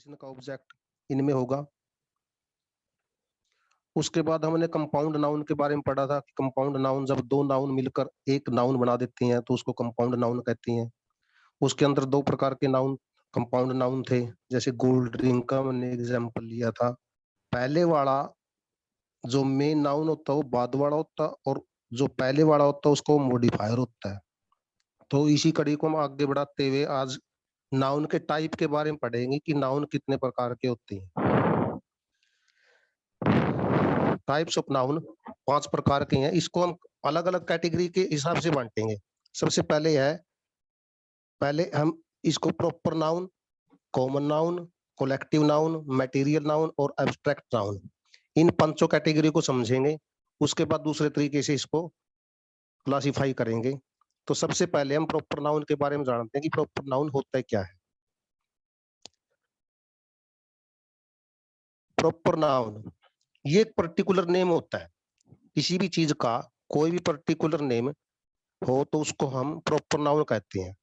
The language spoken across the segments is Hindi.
प्रश्न का ऑब्जेक्ट इनमें होगा। उसके बाद हमने कंपाउंड नाउन के बारे में पढ़ा था कि कंपाउंड नाउन जब दो नाउन मिलकर एक नाउन बना देते हैं तो उसको कंपाउंड नाउन कहते हैं। उसके अंदर दो प्रकार के नाउन कंपाउंड नाउन थे, जैसे गोल्ड ड्रिंक का मैंने एग्जाम्पल लिया था। पहले वाला जो मेन नाउन होता है वो बाद वाला होता है, और जो पहले वाला होता है उसको मॉडिफायर होता है। तो इसी कड़ी को हम आगे बढ़ाते हुए आज नाउन के टाइप के बारे में पढ़ेंगे कि नाउन कितने प्रकार के होते हैं। टाइप्स ऑफ नाउन 5 प्रकार के हैं। इसको हम अलग अलग कैटेगरी के हिसाब से बांटेंगे। सबसे पहले हम इसको proper noun, common noun, collective noun, material noun और एब्स्ट्रैक्ट नाउन, इन पांचों कैटेगरी को समझेंगे। उसके बाद दूसरे तरीके से इसको क्लासिफाई करेंगे। तो सबसे पहले हम प्रॉपर नाउन के बारे में जानते हैं कि प्रॉपर नाउन होता है क्या है। प्रॉपर नाउन ये एक पर्टिकुलर नेम होता है। किसी भी चीज का कोई भी पर्टिकुलर नेम हो तो उसको हम प्रॉपर नाउन कहते हैं।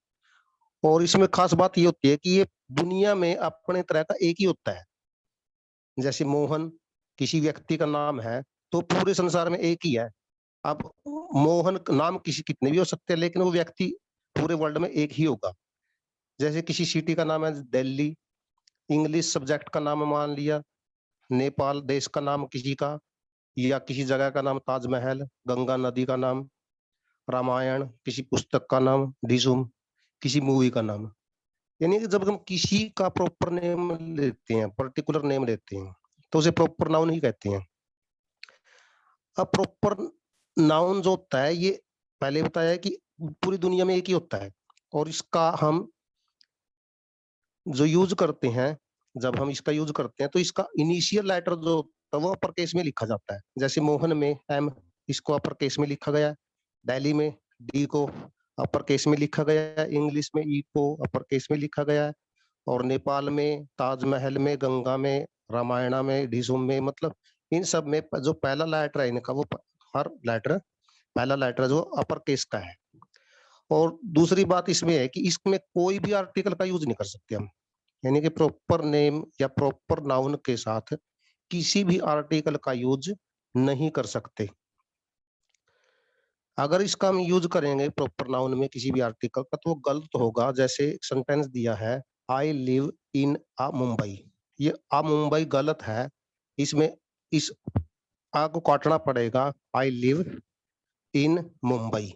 और इसमें खास बात ये होती है कि ये दुनिया में अपने तरह का एक ही होता है। जैसे मोहन किसी व्यक्ति का नाम है तो पूरे संसार में एक ही है। अब मोहन नाम किसी कितने भी हो सकते हैं, लेकिन वो व्यक्ति पूरे वर्ल्ड में एक ही होगा। जैसे किसी सिटी का नाम है दिल्ली, इंग्लिश सब्जेक्ट का नाम मान लिया, नेपाल देश का नाम किसी का, या किसी जगह का नाम ताजमहल, गंगा नदी का नाम, रामायण किसी पुस्तक का नाम, डिशुम किसी मूवी का नाम। यानी कि जब हम किसी का प्रॉपर नेम लेते हैं, पर्टिकुलर नेम लेते हैं, तो उसे प्रॉपर नाउन ही कहते हैं। अब प्रॉपर नाउन जो होता है ये पहले बताया है कि पूरी दुनिया में एक ही होता है। और इसका हम जो यूज करते हैं, जब हम इसका यूज करते हैं तो इसका इनिशियल लेटर जो होता है वो अपर केस में लिखा जाता है। जैसे मोहन में एम, इसको अपर केस में लिखा गया। दिल्ली में डी को अपर केस में लिखा गया, इंग्लिश में ई को अपर केस में लिखा गया है। और नेपाल में ताजमहल में, गंगा में, रामायणा में, डिशुम में, मतलब इन सब में जो पहला लेटर है इनका वो हर लेटर पहला लेटर जो अपर केस का है। और दूसरी बात इसमें है कि इसमें कोई भी आर्टिकल का यूज नहीं कर सकते हम। यानी कि प्रॉपर नेम या प्रॉपर नाउन के साथ किसी भी आर्टिकल का यूज नहीं कर सकते। अगर इसका हम यूज करेंगे प्रॉपर नाउन में किसी भी आर्टिकल का तो वो गलत होगा। जैसे सेंटेंस दिया है, आई लिव इन आ मुंबई, ये आ मुंबई गलत है। इसमें इस आ को काटना पड़ेगा, आई लिव इन मुंबई।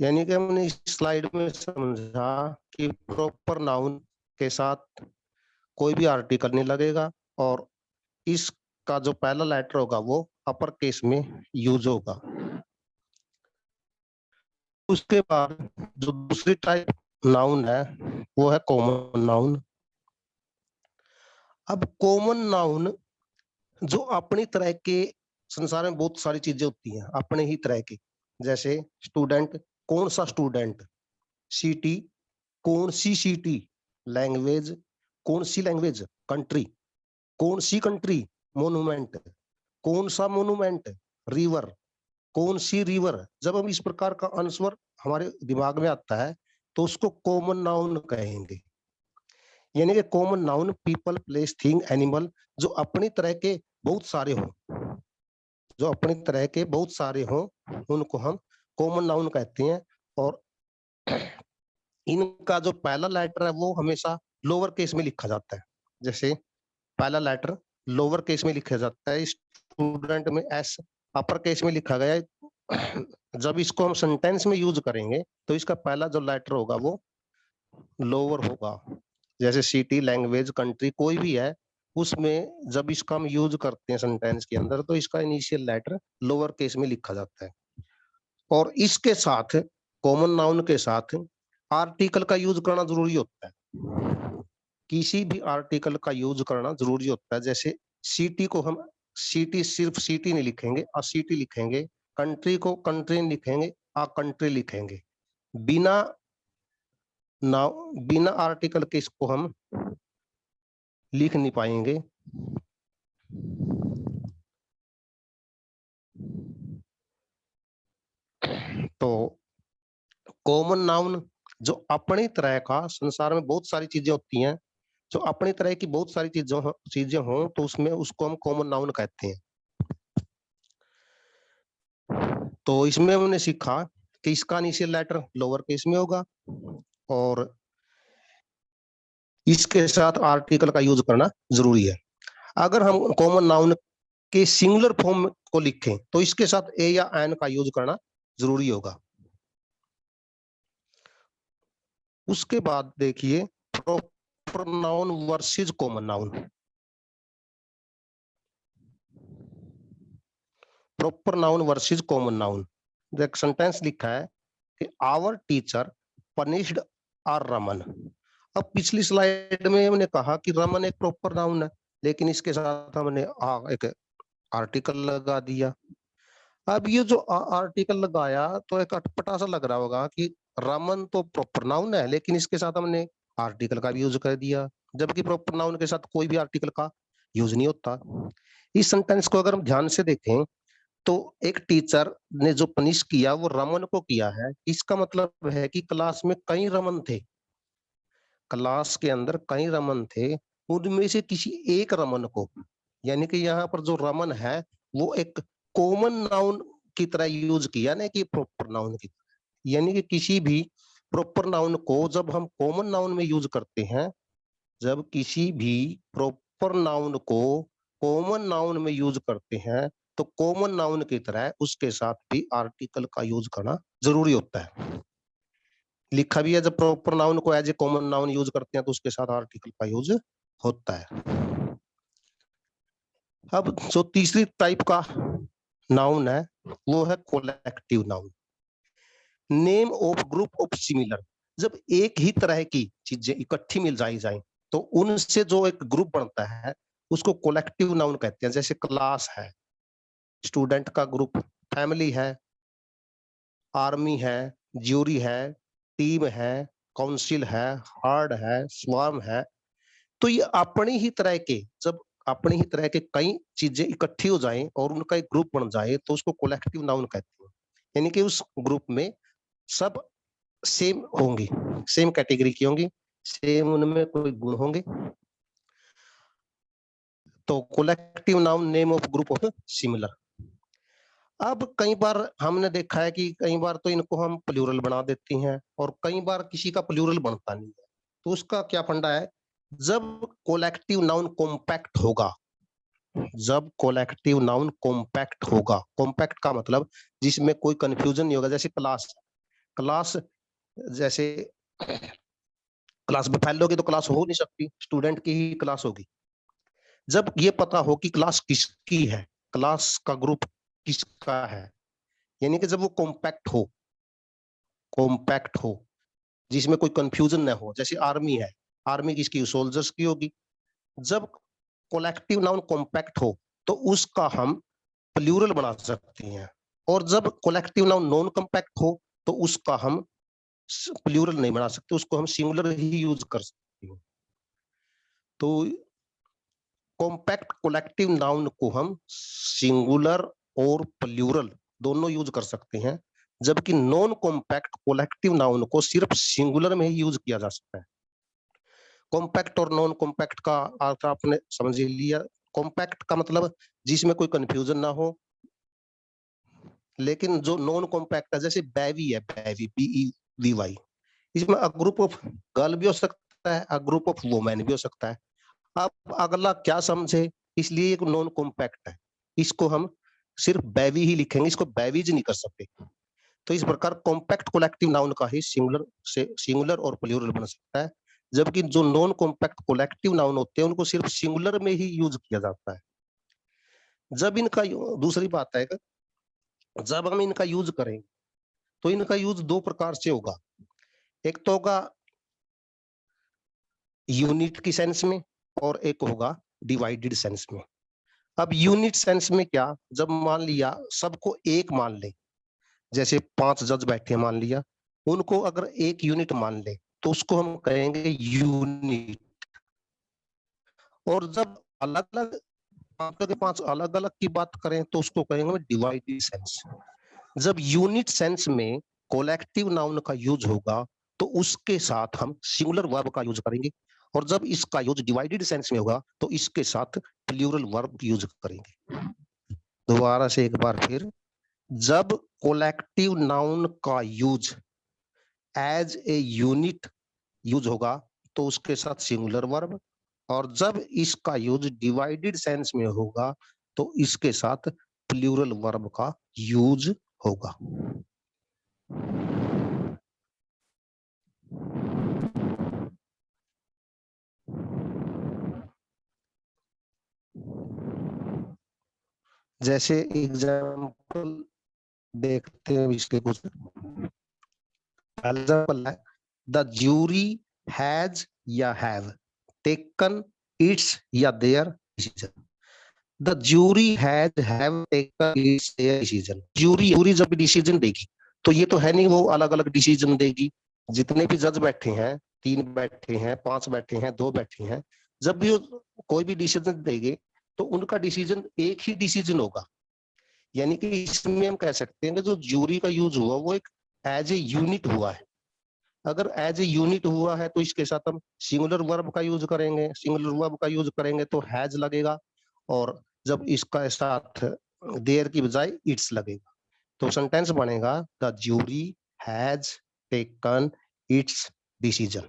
यानी कि हमने इस स्लाइड में समझा कि प्रॉपर नाउन के साथ कोई भी आर्टिकल नहीं लगेगा और इसका जो पहला लेटर होगा वो अपर केस में यूज होगा। उसके बाद जो दूसरी टाइप नाउन है वो है कॉमन नाउन। अब कॉमन नाउन जो अपनी तरह के, संसार में बहुत सारी चीजें होती हैं अपने ही तरह की। जैसे स्टूडेंट, कौन सा स्टूडेंट, सिटी, कौन सी सिटी, लैंग्वेज, कौन सी लैंग्वेज, कंट्री, कौन सी कंट्री, मोन्यूमेंट, कौन सा मोन्यूमेंट, रिवर, कौन सी रिवर। जब हम इस प्रकार का आंसर हमारे दिमाग में आता है तो उसको कॉमन नाउन कहेंगे। यानी कि common noun people, place, thing, animal जो अपनी तरह के बहुत सारे हों, जो अपनी तरह के बहुत सारे हों उनको हम कॉमन नाउन कहते हैं। और इनका जो पहला लेटर है वो हमेशा लोअर केस में लिखा जाता है। जैसे पहला लेटर लोअर केस में लिखा जाता है, स्टूडेंट में एस अपर केस में लिखा गया है। जब इसको हम सेंटेंस में यूज करेंगे तो इसका पहला जो लेटर होगा वो लोअर होगा। जैसे सिटी, लैंग्वेज, कंट्री कोई भी है उसमें जब इसका हम यूज करते हैं सेंटेंस के अंदर तो इसका इनिशियल लेटर लोअर केस में लिखा जाता है। और इसके साथ कॉमन नाउन के साथ आर्टिकल का यूज करना जरूरी होता है। किसी भी आर्टिकल का यूज करना जरूरी होता है। जैसे सिटी को हम सिटी सिर्फ सिटी नहीं लिखेंगे, अ सिटी लिखेंगे। कंट्री को कंट्री नहीं लिखेंगे, अ कंट्री लिखेंगे। बिना बिना आर्टिकल के इसको हम लिख नहीं पाएंगे। तो कॉमन नाउन जो अपनी तरह का, संसार में बहुत सारी चीजें होती हैं जो अपनी तरह की बहुत सारी चीजें हों तो उसमें उसको हम कॉमन नाउन कहते हैं। तो इसमें हमने सीखा कि इसका इनिशियल लेटर लोअर केस में होगा और इसके साथ आर्टिकल का यूज करना जरूरी है। अगर हम कॉमन नाउन के सिंगुलर फॉर्म को लिखें तो इसके साथ ए या एन का यूज करना जरूरी होगा। उसके बाद देखिए proper noun versus common noun. Proper noun versus common noun. एक सेंटेंस लिखा है कि our teacher punished R Raman. अब पिछली स्लाइड में हमने कहा कि रमन एक प्रॉपर नाउन है, लेकिन इसके साथ हमने एक आर्टिकल लगा दिया। अब ये जो आर्टिकल लगाया तो एक अटपटा सा लग रहा होगा कि रमन तो प्रॉपर नाउन है लेकिन इसके साथ हमने आर्टिकल का भी यूज कर दिया, जबकि प्रॉपर नाउन के साथ कोई भी आर्टिकल का यूज नहीं होता। इस सेंटेंस को अगर हम ध्यान से देखें तो एक टीचर ने जो पनिश किया वो रमन को किया है। इसका मतलब है कि क्लास में कई रमन थे, क्लास के अंदर कई रमन थे, उनमें से किसी एक रमन को, यानी कि यहाँ पर जो रमन है वो एक कॉमन नाउन की तरह यूज किया ना कि प्रॉपर नाउन की। यानी कि किसी भी प्रॉपर नाउन को जब हम कॉमन नाउन में यूज करते हैं, जब किसी भी प्रॉपर नाउन को कॉमन नाउन में यूज करते हैं तो कॉमन नाउन की तरह उसके साथ भी आर्टिकल का यूज करना जरूरी होता है। लिखा भी है जब प्रॉपर नाउन को as a common noun use करते हैं तो उसके साथ आर्टिकल का यूज होता है। अब जो तीसरी टाइप का नाउन है वो है collective noun. Name of group of similar. जब एक ही तरह की चीजें इकट्ठी मिल जाए तो उनसे जो एक ग्रुप बनता है उसको कोलेक्टिव नाउन कहते हैं। जैसे क्लास है, स्टूडेंट का ग्रुप, फैमिली है, आर्मी है, ज्यूरी है, टीम है, काउंसिल है, हार्ड है, स्वार्म है। तो ये अपनी ही तरह के, जब अपनी ही तरह के कई चीजें इकट्ठी हो जाएं और उनका एक ग्रुप बन जाए तो उसको कोलेक्टिव नाउन कहते हैं। यानी कि उस ग्रुप में सब सेम होंगी, सेम कैटेगरी की होंगी, सेम उनमें कोई गुण होंगे, तो collective noun name of group of similar. अब कई बार हमने देखा है कि कई बार तो इनको हम प्लूरल बना देते हैं और कई बार किसी का प्लूरल बनता नहीं है। तो उसका क्या फंडा है, जब कोलेक्टिव नाउन कॉम्पैक्ट होगा, जब कोलेक्टिव नाउन कॉम्पैक्ट होगा, कॉम्पैक्ट का मतलब जिसमें कोई कंफ्यूजन नहीं होगा। जैसे क्लास, क्लास जैसे क्लास में फैलोगे तो क्लास हो नहीं सकती, स्टूडेंट की ही क्लास होगी। जब ये पता हो कि क्लास किसकी है, क्लास का ग्रुप किसका है, यानी कि जब वो कॉम्पैक्ट हो, कॉम्पैक्ट हो जिसमें कोई कंफ्यूजन ना हो। जैसे आर्मी है, आर्मी किसकी, सोल्जर्स की होगी। जब कोलेक्टिव नाउन कॉम्पैक्ट हो तो उसका हम प्लूरल बना सकते हैं, और जब कोलेक्टिव नाउन नॉन कॉम्पैक्ट हो तो उसका हम प्लूरल नहीं बना सकते, उसको हम सिंगुलर ही यूज कर सकते हैं। तो कॉम्पैक्ट कोलेक्टिव नाउन को हम सिंगुलर और प्लूरल दोनों यूज कर सकते हैं, जबकि नॉन कॉम्पैक्ट कोलेक्टिव नाउन को सिर्फ सिंगुलर में ही यूज किया जा सकता है। कॉम्पैक्ट और नॉन कॉम्पैक्ट का अर्थ आपने समझ लिया। कॉम्पैक्ट का मतलब जिसमें कोई कंफ्यूजन ना हो, लेकिन जो नॉन कॉम्पैक्ट है जैसे बैवी है, बैवी BEVY, इसमें अ ग्रुप ऑफ गर्ल भी हो सकता है, अ ग्रुप ऑफ वुमेन भी हो सकता है। अब अगला क्या समझे, इसलिए एक नॉन कॉम्पैक्ट है, इसको हम सिर्फ बैवी ही लिखेंगे, इसको बैवीज नहीं कर सकते। तो इस प्रकार कॉम्पैक्ट कोलेक्टिव नाउन का ही सिंगुलर से सिंगुलर और प्लूरल बन सकता है, जबकि जो नॉन कॉम्पैक्ट कोलेक्टिव नाउन होते हैं उनको सिर्फ सिंगुलर में ही यूज किया जाता है। जब इनका दूसरी बात है, जब हम इनका यूज करें तो इनका यूज दो प्रकार से होगा। एक तो होगा यूनिट की सेंस में और एक होगा डिवाइडेड सेंस में। अब यूनिट सेंस में क्या, जब मान लिया सबको एक मान ले, जैसे 5 जज बैठे मान लिया, उनको अगर एक यूनिट मान ले तो उसको हम कहेंगे यूनिट। और जब अलग अलग 5 के 5 अलग अलग की बात करें तो उसको कहेंगे डिवाइडेड सेंस। जब यूनिट सेंस में कोलेक्टिव नाउन का यूज होगा तो उसके साथ हम सिंगुलर वर्ब का यूज करेंगे, और जब इसका यूज डिवाइडेड सेंस में होगा तो इसके साथ प्लूरल वर्ब यूज करेंगे। दोबारा से एक बार फिर, जब कोलेक्टिव नाउन का use as a unit use होगा तो उसके साथ सिंगुलर वर्ब, और जब इसका यूज डिवाइडेड सेंस में होगा तो इसके साथ प्लूरल वर्ब का यूज होगा। जैसे एग्जाम्पल देखते हैं इसके कुछ। एग्जाम्पल है, द ज्यूरी हैज या हैव टेकन इट्स या there decision. The jury has have taken it's there decision. Jury जब डिसीजन देगी तो ये तो है नहीं वो अलग अलग डिसीजन देगी। जितने भी जज बैठे हैं, 3 बैठे हैं, 5 बैठे हैं, 2 बैठे हैं, जब भी कोई भी डिसीजन देंगे तो उनका डिसीजन एक ही डिसीजन होगा। यानी कि इसमें हम कह सकते हैं कि जो ज्यूरी का यूज हुआ वो एक एज ए यूनिट हुआ है। अगर एज ए यूनिट हुआ है तो इसके साथ हम सिंगुलर वर्ब का यूज करेंगे। सिंगुलर वर्ब का यूज करेंगे तो हैज लगेगा, और जब इसका साथ देयर की बजाय इट्स लगेगा तो सेंटेंस बनेगा the jury has taken its decision.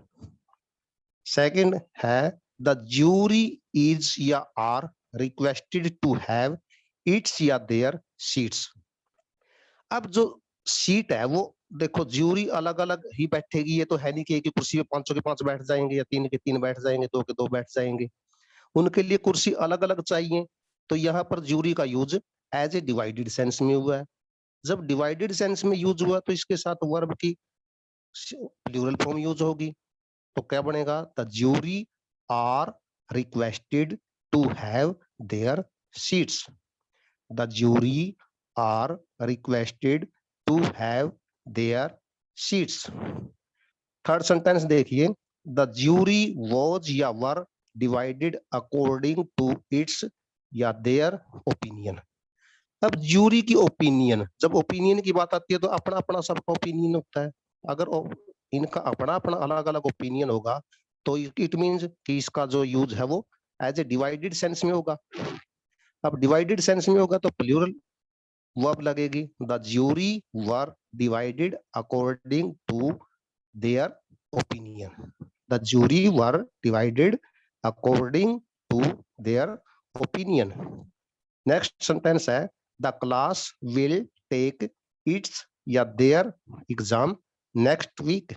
Second है, द ज्यूरी इज या are requested to have its या देयर सीट्स। अब जो सीट है वो देखो ज्यूरी अलग अलग ही बैठेगी, ये तो है नहीं कि एक ही कुर्सी में 500 के 5 बैठ जाएंगे या 3 के 3 बैठ जाएंगे, 2 के 2 बैठ जाएंगे। उनके लिए कुर्सी अलग अलग चाहिए। तो यहाँ पर ज्यूरी का use as a divided sense में हुआ है। जब डिवाइडेड सेंस में यूज हुआ तो इसके साथ वर्ब की प्लूरल फॉर्म यूज होगी। तो क्या बनेगा, the jury are requested to have their seats. The jury are requested to have their seats. Third sentence देखिए, द ज्यूरी वॉज या were divided according to its या देयर ओपिनियन। अब ज्यूरी की ओपिनियन, जब ओपिनियन की बात आती है तो अपना अपना सबका ओपिनियन होता है। अगर इनका अपना अपना अलग अलग ओपिनियन होगा तो इट मीन्स कि इसका जो यूज है वो एज ए डिवाइडेड सेंस में होगा। अब डिवाइडेड सेंस में होगा तो प्लूरल वर्ब लगेगी। The jury were divided according to their opinion. The jury were divided according to their opinion. Next sentence है, the class will take its या देयर एग्जाम नेक्स्ट वीक।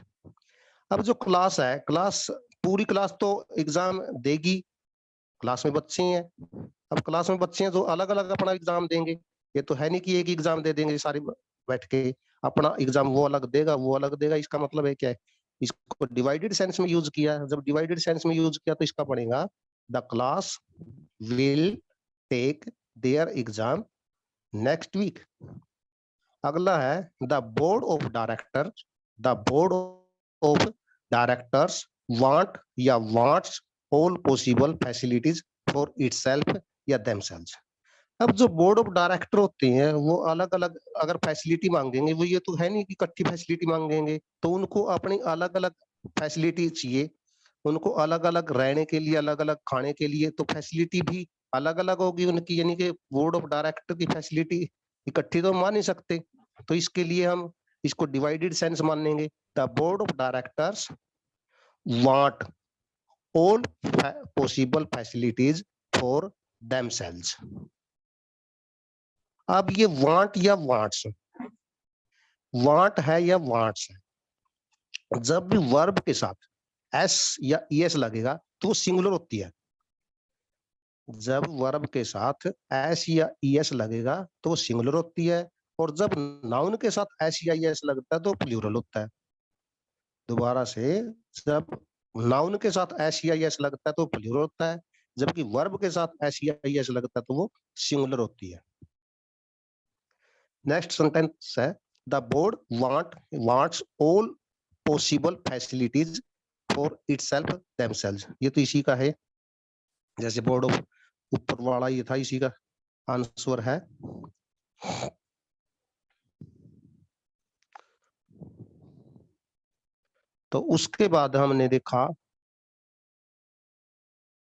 अब जो क्लास है, क्लास पूरी क्लास तो एग्जाम देगी, क्लास में बच्चे हैं। अब क्लास में बच्चे हैं तो अलग अलग अपना एग्जाम देंगे। ये तो है नहीं कि एक एग्जाम दे देंगे सारी बैठ के, अपना एग्जाम वो अलग देगा वो अलग देगा। इसका मतलब है क्या है, इसको डिवाइडेड सेंस में यूज किया। जब डिवाइडेड सेंस में यूज किया तो इसका पड़ेगा the class will take their exam next week. अगला है, the board of director, the board of directors want या wants all possible facilities for itself या देमसेल्व्स। अब जो बोर्ड ऑफ डायरेक्टर होते हैं वो अलग अलग अगर फैसिलिटी मांगेंगे, वो ये तो है नहीं कि इकट्ठी फैसिलिटी मांगेंगे, तो उनको अपनी अलग अलग फैसिलिटी चाहिए। उनको अलग अलग रहने के लिए, अलग अलग खाने के लिए, तो फैसिलिटी भी अलग अलग होगी उनकी। यानी कि बोर्ड ऑफ डायरेक्टर की फैसिलिटी इकट्ठी तो मान नहीं सकते, तो इसके लिए हम इसको डिवाइडेड सेंस मानेंगे। The board of directors want all possible facilities for themselves. अब ये वांट या वांट्स, वांट है या वांट्स है, जब भी वर्ब के साथ एस या ईएस लगेगा तो वो सिंगुलर होती है। जब वर्ब के साथ एस या ईएस लगेगा तो वो सिंगुलर होती है, और जब नाउन के साथ एस या ईएस लगता है तो प्लूरल होता है। दोबारा से, जब नाउन के साथ एस या ईएस लगता है तो प्लूरल होता है, जबकि वर्ब के साथ एस या ईएस लगता है तो वो सिंगुलर होती है। नेक्स्ट सेंटेंस है, the board wants all possible facilities for itself themselves. ये तो इसी का है, जैसे बोर्ड ऑफ ऊपर वाला ये था, इसी का आंसर है। तो उसके बाद हमने देखा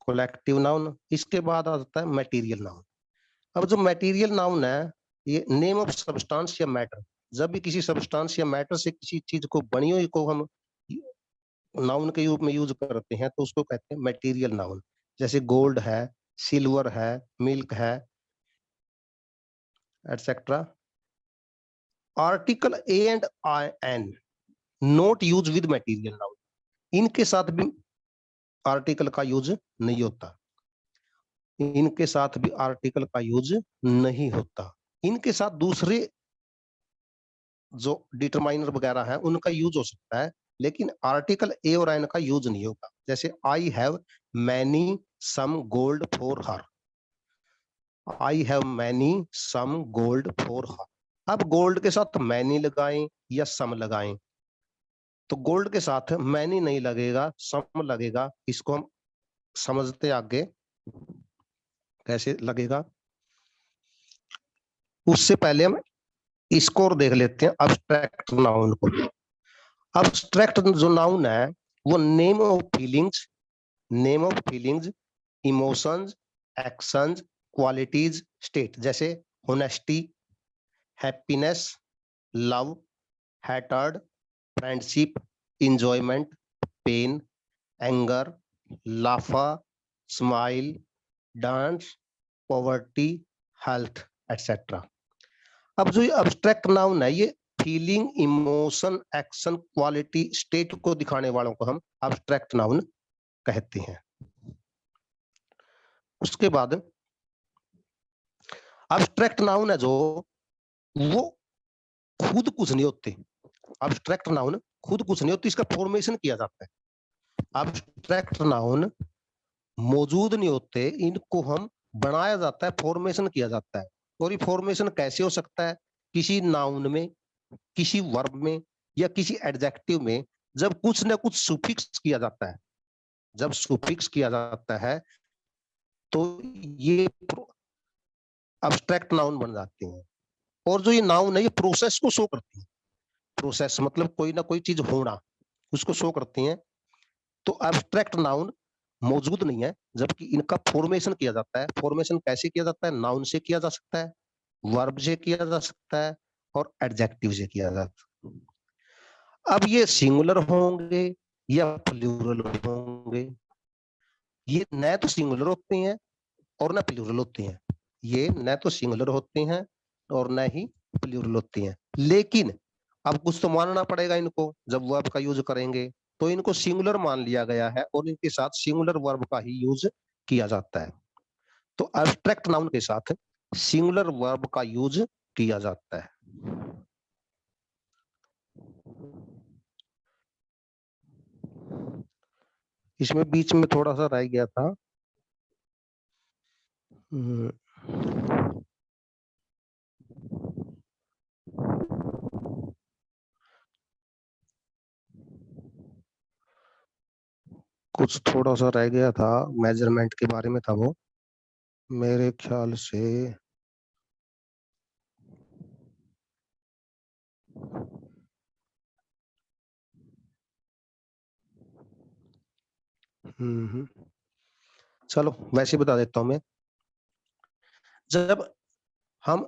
कोलेक्टिव नाउन। इसके बाद आ जाता है मटेरियल नाउन। अब जो मटेरियल नाउन है, ये नेम ऑफ सब्सटेंस या मैटर। जब भी किसी सब्सटेंस या मैटर से किसी चीज को बनी हुई को हम नाउन के रूप में यूज करते हैं तो उसको कहते हैं मटेरियल नाउन। जैसे गोल्ड है, सिल्वर है, मिल्क है, etcetera. Article a and an not use with material noun. इनके साथ भी आर्टिकल का यूज नहीं होता, इनके साथ भी आर्टिकल का यूज नहीं होता। इनके साथ दूसरे जो डिटरमाइनर वगैरह है उनका यूज हो सकता है, लेकिन आर्टिकल ए और एन का यूज नहीं होगा। जैसे I have many some gold for her, I have many some gold for her. अब गोल्ड के साथ मैनी लगाएं या सम लगाएं, तो गोल्ड के साथ मैनी नहीं लगेगा, सम लगेगा। इसको हम समझते आगे कैसे लगेगा। उससे पहले हम इसको और देख लेते हैं अब्स्ट्रैक्ट नाउन को। अब्स्ट्रैक्ट जो नाउन है वो name of feelings, name of feelings, emotions, actions, qualities, state. जैसे honesty, happiness, love, hatred, friendship, enjoyment, pain, anger, लाफा, smile, dance, poverty, health, etcetera. अब जो ये अब्स्ट्रैक्ट नाउन है ये feeling, emotion, action, quality, state को दिखाने वालों को हम अब्स्ट्रैक्ट नाउन कहते हैं। उसके बाद अब्स्ट्रैक्ट नाउन है जो वो खुद कुछ नहीं होते। अब्स्ट्रैक्ट नाउन खुद कुछ नहीं होती, इसका फॉर्मेशन किया जाता है। अब्स्ट्रैक्ट नाउन मौजूद नहीं होते, इनको हम बनाया जाता है, फॉर्मेशन किया जाता है। और ये फॉर्मेशन कैसे हो सकता है? किसी नाउन में, किसी वर्ब में या किसी एडजेक्टिव में जब कुछ ना कुछ सुफिक्स किया जाता है, जब सुफिक्स किया जाता है तो ये अब्स्ट्रैक्ट नाउन बन जाते हैं। और जो ये नाउन है ये प्रोसेस को शो करती है। प्रोसेस मतलब कोई ना कोई चीज होना, उसको शो करती हैं। तो अब्स्ट्रैक्ट नाउन मौजूद नहीं है, जबकि इनका फॉर्मेशन किया जाता है। फॉर्मेशन कैसे किया जाता है? नाउन से किया जा सकता है, वर्ब से किया जा सकता है और एडजेक्टिव से किया जा सकता है। अब ये सिंगुलर होंगे या प्लूरल होंगे, ये न तो सिंगुलर होते हैं और न प्लूरल होते हैं। ये न तो सिंगुलर होते हैं और न ही प्लूरल होते हैं। लेकिन अब कुछ तो मानना पड़ेगा इनको, जब वर्ब का यूज करेंगे तो इनको सिंगुलर मान लिया गया है और इनके साथ सिंगुलर वर्ब का ही यूज किया जाता है। तो एब्स्ट्रैक्ट नाउन के साथ सिंगुलर वर्ब का यूज किया जाता है। इसमें बीच में थोड़ा सा रह गया था। कुछ थोड़ा सा रह गया था, मेजरमेंट के बारे में था वो, मेरे ख्याल से। चलो वैसे बता देता हूं मैं। हम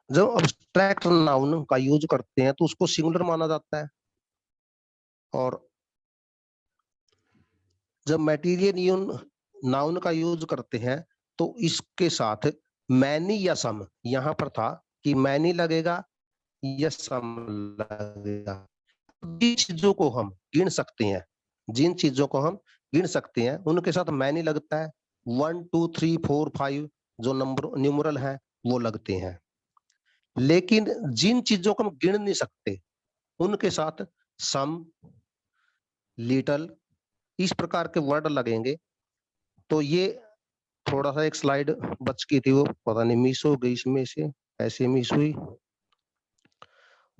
जब अब्स्ट्रैक्ट नाउन का यूज करते हैं तो उसको सिंगुलर माना जाता है, और जब मटेरियल नाउन का यूज करते हैं तो इसके साथ मैनी या सम, यहां पर था कि मैनी लगेगा या सम लगेगा। जिन चीजों को हम गिन सकते हैं, जिन चीजों को हम गिन सकते हैं उनके साथ मैनी लगता है। 1 2 3 4 5 जो नंबर न्यूमरल है वो लगते हैं। लेकिन जिन चीजों को हम गिन नहीं सकते उनके साथ सम, लिटल, इस प्रकार के वर्ड लगेंगे। तो ये थोड़ा सा एक स्लाइड बच गई थी, वो पता नहीं मिस हो गई इसमें से, ऐसे मिस हुई।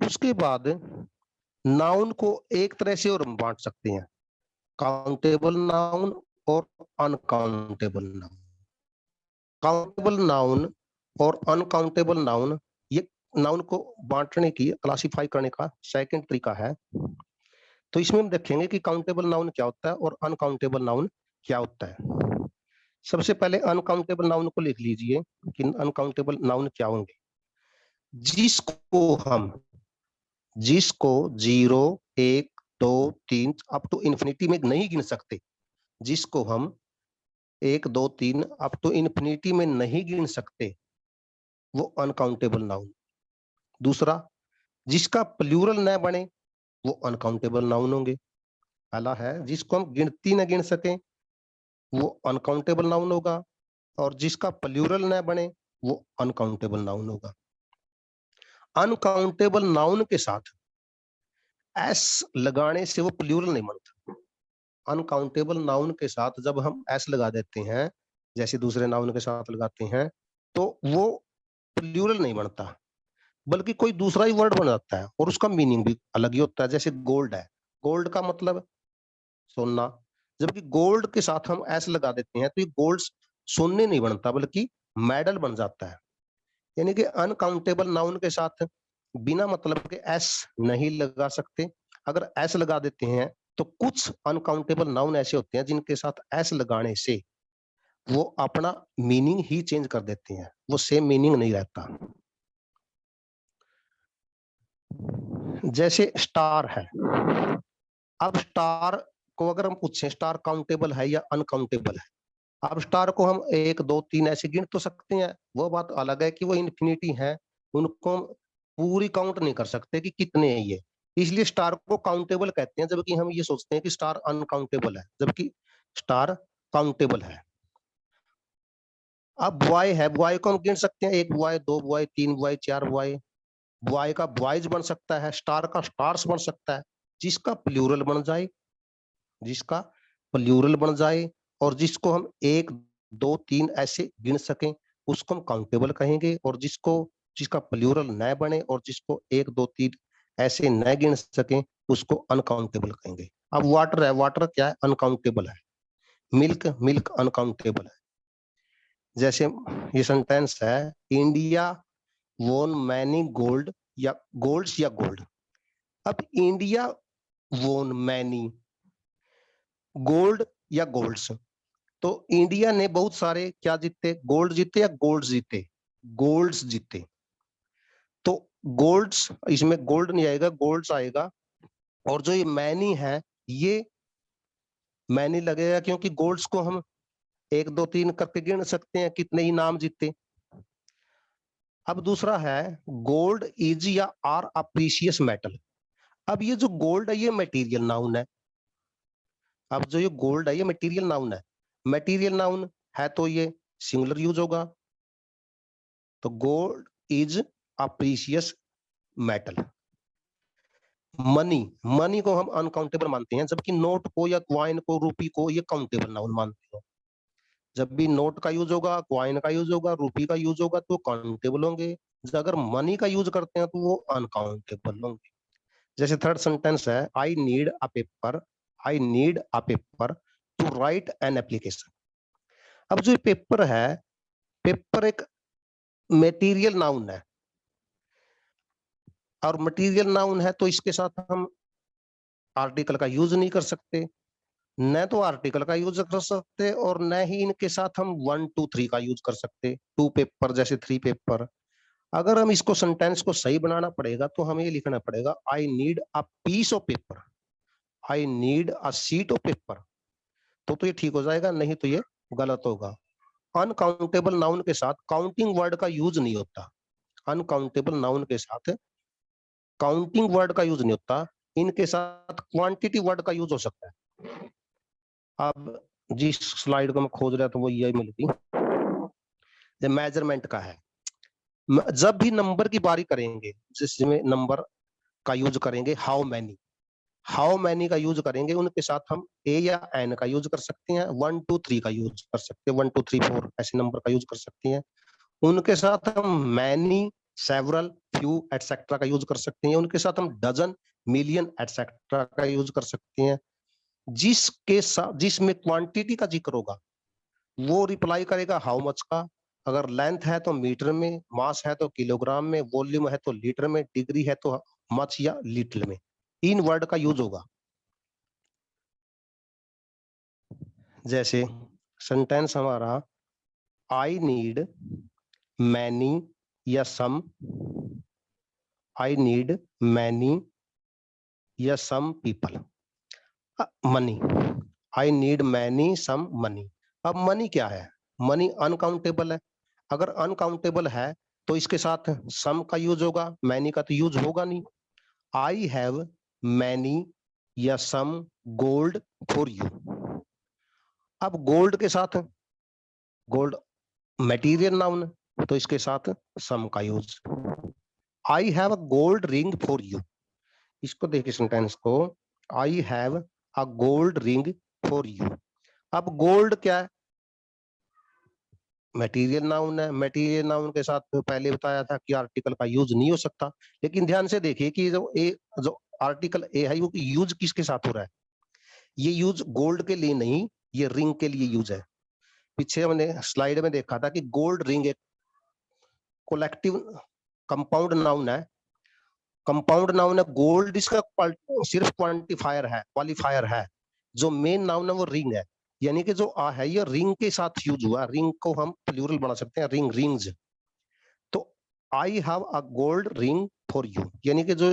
उसके बाद नाउन को एक तरह से और हम बांट सकते हैं, काउंटेबल नाउन और अनकाउंटेबल नाउन। काउंटेबल नाउन और अनकाउंटेबल नाउन, ये नाउन को बांटने की, क्लासिफाई करने का सेकंड तरीका है। तो इसमें हम देखेंगे कि काउंटेबल नाउन क्या होता है और अनकाउंटेबल नाउन क्या होता है। सबसे पहले अनकाउंटेबल नाउन को लिख लीजिए कि अनकाउंटेबल नाउन क्या होंगे। जिसको 0, 1, 2, 3 अप टू इन्फिनिटी में नहीं गिन सकते, जिसको हम 1, 2, 3 अप टू इन्फिनिटी में नहीं गिन सकते, वो अनकाउंटेबल नाउन। दूसरा, जिसका प्लूरल न बने, वो अनकाउंटेबल नाउन होंगे। पहला है जिसको हम गिनती न गिन सके, वो अनकाउंटेबल नाउन होगा, और जिसका प्लूरल न बने, वो अनकाउंटेबल नाउन होगा। अनकाउंटेबल नाउन के साथ एस लगाने से वो प्लूरल नहीं बनता। अनकाउंटेबल नाउन के साथ जब हम एस लगा देते हैं, जैसे दूसरे नाउन के साथ लगाते हैं, तो वो प्लूरल नहीं बनता, बल्कि कोई दूसरा ही वर्ड बन जाता है, और उसका मीनिंग भी अलग ही होता है। जैसे गोल्ड है, गोल्ड का मतलब सोना, जबकि गोल्ड के साथ हम एस लगा देते हैं तो ये गोल्ड सोने नहीं बनता, बल्कि मेडल बन जाता है। यानी कि अनकाउंटेबल नाउन के साथ बिना मतलब के एस नहीं लगा सकते। अगर एस लगा देते हैं तो कुछ अनकाउंटेबल नाउन ऐसे होते हैं जिनके साथ एस लगाने से वो अपना मीनिंग ही चेंज कर देते हैं, वो सेम मीनिंग नहीं रहता। जैसे स्टार है, अब स्टार को अगर हम पूछें स्टार काउंटेबल है या अनकाउंटेबल है, अब स्टार को हम 1, 2, 3 ऐसे गिन तो सकते हैं, वो बात अलग है कि वो इन्फिनिटी है, उनको हम पूरी काउंट नहीं कर सकते कि कितने हैं ये, इसलिए स्टार को काउंटेबल कहते हैं, जबकि हम ये सोचते हैं कि स्टार अनकाउंटेबल है, जबकि स्टार काउंटेबल है। अब बॉय है, बॉय को हम गिन सकते हैं, 1 boy, 2 boy, 3 boy, 4 boy. Boy का बॉयज बन सकता है, स्टार का स्टार्स बन सकता है, जिसका प्लूरल बन जाए, जिसका प्लूरल बन जाए और जिसको हम 1, 2, 3 ऐसे गिन सकें, उसको हम काउंटेबल कहेंगे, और जिसका प्लूरल न बने और जिसको 1, 2, 3 ऐसे न गिन सकें, उसको अनकाउंटेबल कहेंगे। अब वाटर है, वाटर क्या है? अनकाउंटेबल है। मिल्क, मिल्क अनकाउंटेबल है। जैसे ये सेंटेंस है, इंडिया वोन मैनी गोल्ड या गोल्ड्स या गोल्ड। अब इंडिया वोन मैनी गोल्ड या गोल्ड्स, तो इंडिया ने बहुत सारे क्या जीते? गोल्ड जीते या गोल्ड्स जीते? गोल्ड्स जीते। तो गोल्ड्स, इसमें गोल्ड नहीं आएगा, गोल्ड्स आएगा। और जो ये मैनी है, ये मैनी लगेगा क्योंकि गोल्ड्स को हम 1, 2, 3 करके गिन सकते हैं कितने इनाम जीते। अब दूसरा है, गोल्ड इज या आर अ प्रीशियस मेटल। अब ये जो गोल्ड है, ये मटेरियल नाउन है। अब जो ये गोल्ड है, ये मटेरियल नाउन है। मटेरियल नाउन है तो ये सिंगुलर यूज होगा, तो gold is a precious metal. Money, money को हम अनकाउंटेबल मानते हैं, जबकि नोट को या क्वाइन को, रूपी को ये काउंटेबल नाउन मानते हैं। जब भी नोट का यूज होगा, क्वाइन का यूज होगा, रूपी का यूज होगा, तो काउंटेबल होंगे। अगर मनी का यूज करते हैं तो वो अनकाउंटेबल होंगे। जैसे थर्ड सेंटेंस है, आई need a paper to right an application. अब जो पेपर है, पेपर एक मटेरियल नाउन है, और मटेरियल नाउन है तो इसके साथ हम आर्टिकल का यूज नहीं कर सकते, न तो आर्टिकल का यूज कर सकते और न ही इनके साथ हम 1, 2, 3 का यूज कर सकते। 2 पेपर जैसे 3 पेपर। अगर हम इसको सेंटेंस को सही बनाना पड़ेगा तो हमें ये लिखना पड़ेगा, I need a piece of paper, I need a sheet of paper. तो ये ठीक हो जाएगा, नहीं तो ये गलत होगा। अनकाउंटेबल नाउन के साथ काउंटिंग वर्ड का यूज नहीं होता। अनकाउंटेबल नाउन के साथ काउंटिंग वर्ड का यूज नहीं होता, इनके साथ क्वांटिटी वर्ड का यूज हो सकता है। अब जिस स्लाइड को मैं खोज रहा था वो यही मिल गई, मेजरमेंट का है। जब भी नंबर की बारी करेंगे, जिसमें नंबर का यूज करेंगे, हाउ मैनी का यूज करेंगे, उनके साथ हम ए या एन का यूज कर सकते हैं, 1, 2, 3 का यूज कर सकते हैं, 1, 2, 3, 4 ऐसे नंबर का यूज कर सकते हैं। उनके साथ हम मैनी, सेवरल, फ्यू एटसेट्रा का यूज कर सकते हैं। उनके साथ हम डजन, मिलियन एटसेट्रा का यूज कर सकते हैं। जिसके साथ जिसमें क्वांटिटी का जिक्र होगा वो रिप्लाई करेगा हाउ मच का। अगर लेंथ है तो मीटर में, मास है तो किलोग्राम में, वॉल्यूम है तो लीटर में, डिग्री है तो मच या लिटिल में। इन वर्ड का यूज होगा। जैसे सेंटेंस हमारा आई नीड मैनी या सम, आई नीड मैनी या some people, money, I need many some money. अब मनी क्या है? मनी अनकाउंटेबल है। अगर अनकाउंटेबल है तो इसके साथ सम का यूज होगा, मैनी का तो यूज होगा नहीं। आई हैव मैनी या सम गोल्ड फॉर यू। अब गोल्ड के साथ, गोल्ड मटेरियल नाउन, तो इसके साथ सम का use. I have a gold ring for you, इसको देखिए सेंटेंस को, I have a gold ring for you. अब गोल्ड क्या है? मटेरियल नाउन है। मटेरियल नाउन के साथ पहले बताया था कि आर्टिकल का यूज नहीं हो सकता, लेकिन ध्यान से देखिए कि जो आर्टिकल ए है वो यूज किसके साथ हो रहा है? ये यूज गोल्ड के लिए नहीं, ये रिंग के लिए यूज है। पीछे हमने स्लाइड में देखा था कि गोल्ड रिंग एक कोलेक्टिव कंपाउंड नाउन है। कंपाउंड नाउन है गोल्ड, इसका सिर्फ क्वांटिफायर है, क्वालिफायर है। जो मेन नाउन है वो रिंग है, यानी कि जो आ है ये रिंग के साथ यूज हुआ। रिंग को हम प्लूरल बना सकते हैं, रिंग, रिंग्स। तो I have a gold ring for you, यानी कि जो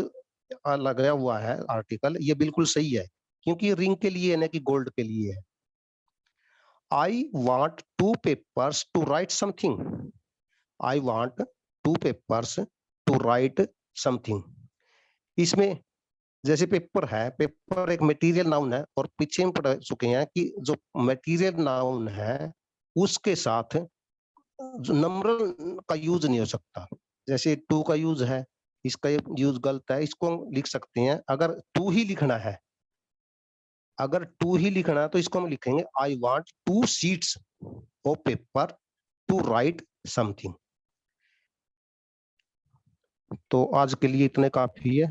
लगाया हुआ है आर्टिकल ये बिल्कुल सही है, क्योंकि ये रिंग के लिए है ना कि गोल्ड के लिए है। I want two papers to write something, I want two papers to write something. इसमें जैसे पेपर है, पेपर एक मटेरियल नाउन है, और पीछे में पढ़ चुके हैं कि जो मटेरियल नाउन है उसके साथ नंबरल का यूज नहीं हो सकता। जैसे टू का यूज है, इसका यूज गलत है, इसको हम लिख सकते हैं, अगर टू ही लिखना है, अगर टू ही लिखना है तो इसको हम लिखेंगे I want two sheets of paper to write something. तो आज के लिए इतने काफी है।